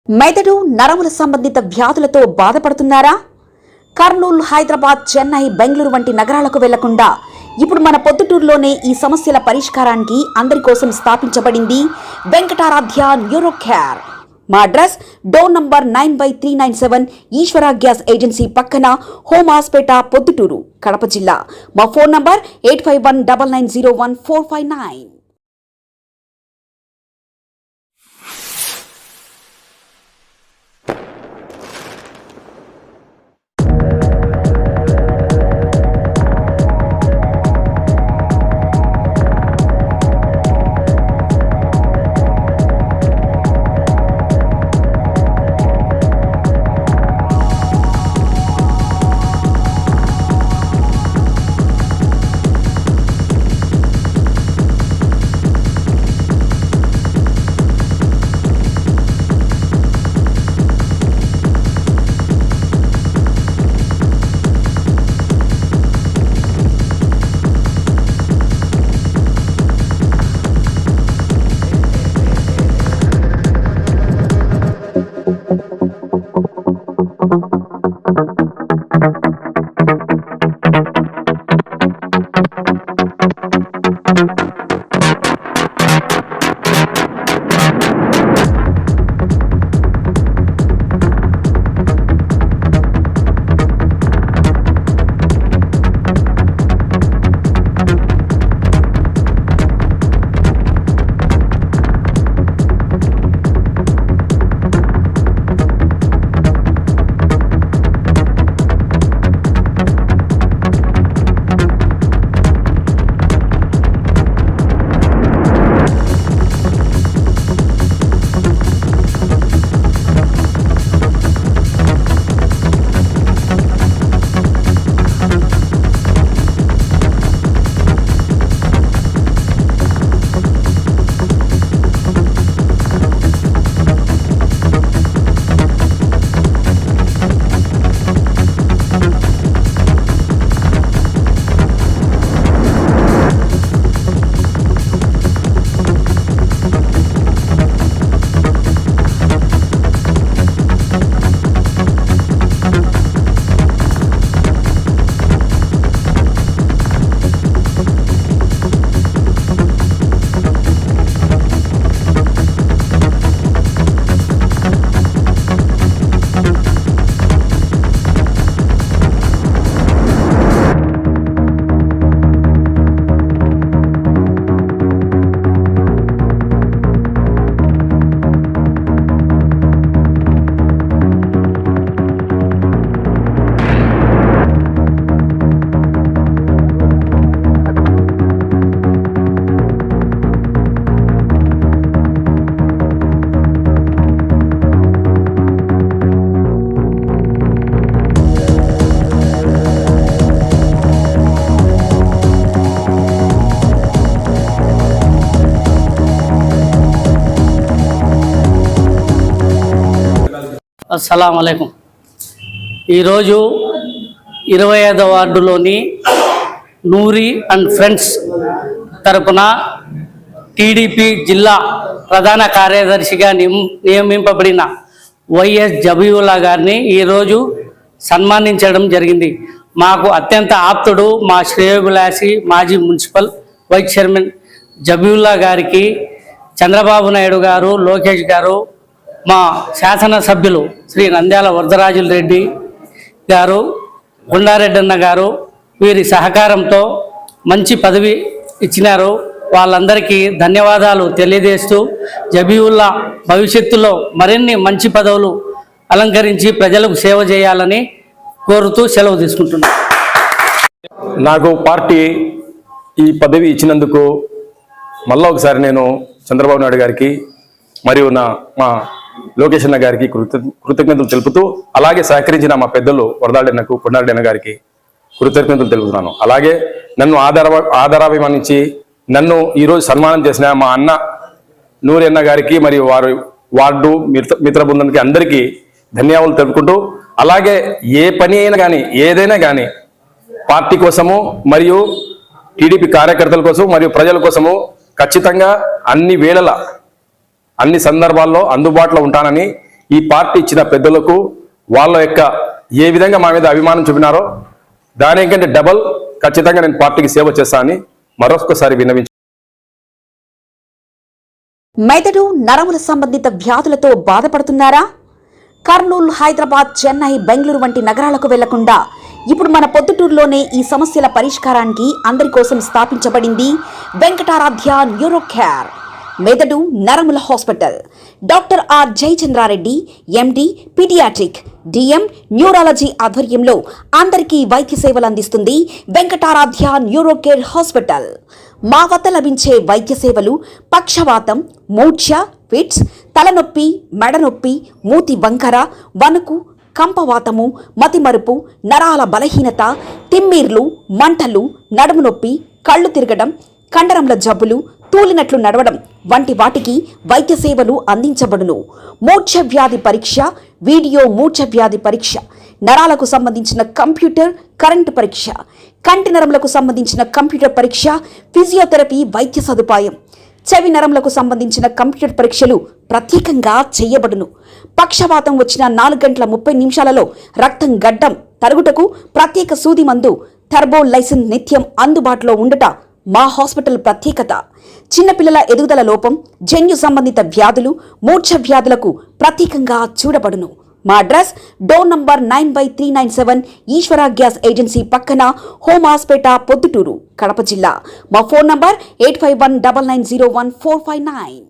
మెదడు నరముల సంబంధిత వ్యాధులతో బాధపడుతున్నారా? కర్నూలు, హైదరాబాద్, చెన్నై, బెంగళూరు వంటి నగరాలకు వెళ్లకుండా ఇప్పుడు మన పొద్దుటూరులోనే ఈ సమస్యల పరిష్కారానికి అందరి కోసం స్థాపించబడింది వెంకటారాధ్య న్యూరో కేర్. మా అడ్రస్ డోర్ నంబర్ 9/397 ఈశ్వర గ్యాస్ ఏజెన్సీ పక్కన, హోమ్ హాస్పేట, పొద్దుటూరు, కడప జిల్లా. మా ఫోన్ నంబర్ 8519901459. అస్సలాం అలైకుం. ఈరోజు 25వ వార్డులోని నూరి అండ్ ఫ్రెండ్స్ తరపున టీడీపీ జిల్లా ప్రధాన కార్యదర్శిగా నియమింపబడిన వైఎస్ జబీవుల్లా గారిని ఈరోజు సన్మానించడం జరిగింది. మాకు అత్యంత ఆప్తుడు, మా శ్రేయోభిలాషి, మాజీ మున్సిపల్ వైస్ చైర్మన్ జబీవుల్లా గారికి చంద్రబాబు నాయుడు గారు, లోకేష్ గారు, మా శాసనసభ్యులు శ్రీ నంద్యాల వరదరాజుల రెడ్డి గారు, గుండారెడ్డి అన్న గారు వీరి సహకారంతో మంచి పదవి ఇచ్చినారు. వాళ్ళందరికీ ధన్యవాదాలు తెలియజేస్తూ జబీవుల్లా భవిష్యత్తులో మరిన్ని మంచి పదవులు అలంకరించి ప్రజలకు సేవ చేయాలని కోరుతూ సెలవు తీసుకుంటున్నాను. నాకు పార్టీ ఈ పదవి ఇచ్చినందుకు మళ్ళీ ఒకసారి నేను చంద్రబాబు నాయుడు గారికి మరియు మా లోకేష్ అన్న గారికి కృతజ్ఞతలు తెలుపుతూ, అలాగే సహకరించిన మా పెద్దలు వరదాడన్నకు, కొండారెడ్డి గారికి కృతజ్ఞతలు తెలుపుతున్నాను. అలాగే నన్ను ఆదరాభిమానించి నన్ను ఈరోజు సన్మానం చేసిన మా అన్న నూరి అన్న గారికి మరియు వారి వార్డు మిత్ర బృందానికి అందరికీ ధన్యవాదాలు తెలుపుకుంటూ, అలాగే ఏ పని అయినా కానీ ఏదైనా కానీ పార్టీ కోసము మరియు టీడీపీ కార్యకర్తల కోసం మరియు ప్రజల కోసము ఖచ్చితంగా అన్ని వేళల అన్ని సందర్భాల్లో అందుబాటులో ఉంటానని ఈ పార్టీ ఇచ్చిన పెద్దలకు వాళ్ళ యొక్క ఏ విధంగా మా మీద అభిమానం చూపినారో దానికంటే డబల్ ఖచ్చితంగా నేను పార్టీకి సేవ చేస్తానని మరొకసారి విన్నవించాను. మెదడు నరముల సంబంధిత వ్యాధులతో బాధపడుతున్నారా? కర్నూలు, హైదరాబాద్, చెన్నై, బెంగళూరు వంటి నగరాలకు వెళ్లకుండా ఇప్పుడు మన పొద్దుటూరులోనే ఈ సమస్యల పరిష్కారానికి అందరి కోసం స్థాపించబడింది వెంకటారాధ్య న్యూరో కేర్ మెదడు నరముల hospital. Doctor R Jayachandra Reddy, MD, paediatric, DM, neurology ఆధ్వర్యంలో అందరికీ వైద్య సేవలు అందిస్తుంది వెంకటారాధ్య న్యూరో కేర్ హాస్పిటల్. మా వద్ద లభించే వైద్య సేవలు పక్షవాతం, మూర్ఛ, ఫిట్స్, తలనొప్పి, మెడనొప్పి, మూతి వంకర, వణుకు, కంపవాతము, మతిమరుపు, నరాల బలహీనత, తిమ్మిర్లు, మంటలు, నడుము నొప్పి, కళ్ళు తిరగడం, కండరంల జబ్బులు, తూలినట్లు నడవడం వంటి వాటికి వైద్య సేవలు అందించబడును. మూర్ఛ వ్యాధి పరీక్ష, వీడియో మూర్ఛ వ్యాధి పరీక్ష, నరాలకు సంబంధించిన కంప్యూటర్ కరెంటు పరీక్ష, కంటి నరములకు సంబంధించిన కంప్యూటర్ పరీక్ష, ఫిజియోథెరపీ వైద్య సదుపాయం, చెవి నరములకు సంబంధించిన కంప్యూటర్ పరీక్షలు ప్రత్యేకంగా చేయబడును. పక్షవాతం వచ్చిన 4 గంటల 30 నిమిషాలలో రక్తం గడ్డం తరుగుటకు ప్రత్యేక సూది మందు థర్బోలైసిన్ నిత్యం అందుబాటులో ఉండుట మా హాస్పిటల్ ప్రత్యేకత. చిన్నపిల్లల ఎదుగుదల లోపం, జన్యు సంబంధిత వ్యాధులు, మూర్ఛ వ్యాధులకు ప్రత్యేకంగా చూడబడును. మా అడ్రస్ డోర్ నంబర్ 9/397 ఈశ్వర గ్యాస్ ఏజెన్సీ పక్కన, హోమాస్పేట, పొద్దుటూరు, కడప జిల్లా. మా ఫోన్ నంబర్ 8519901459.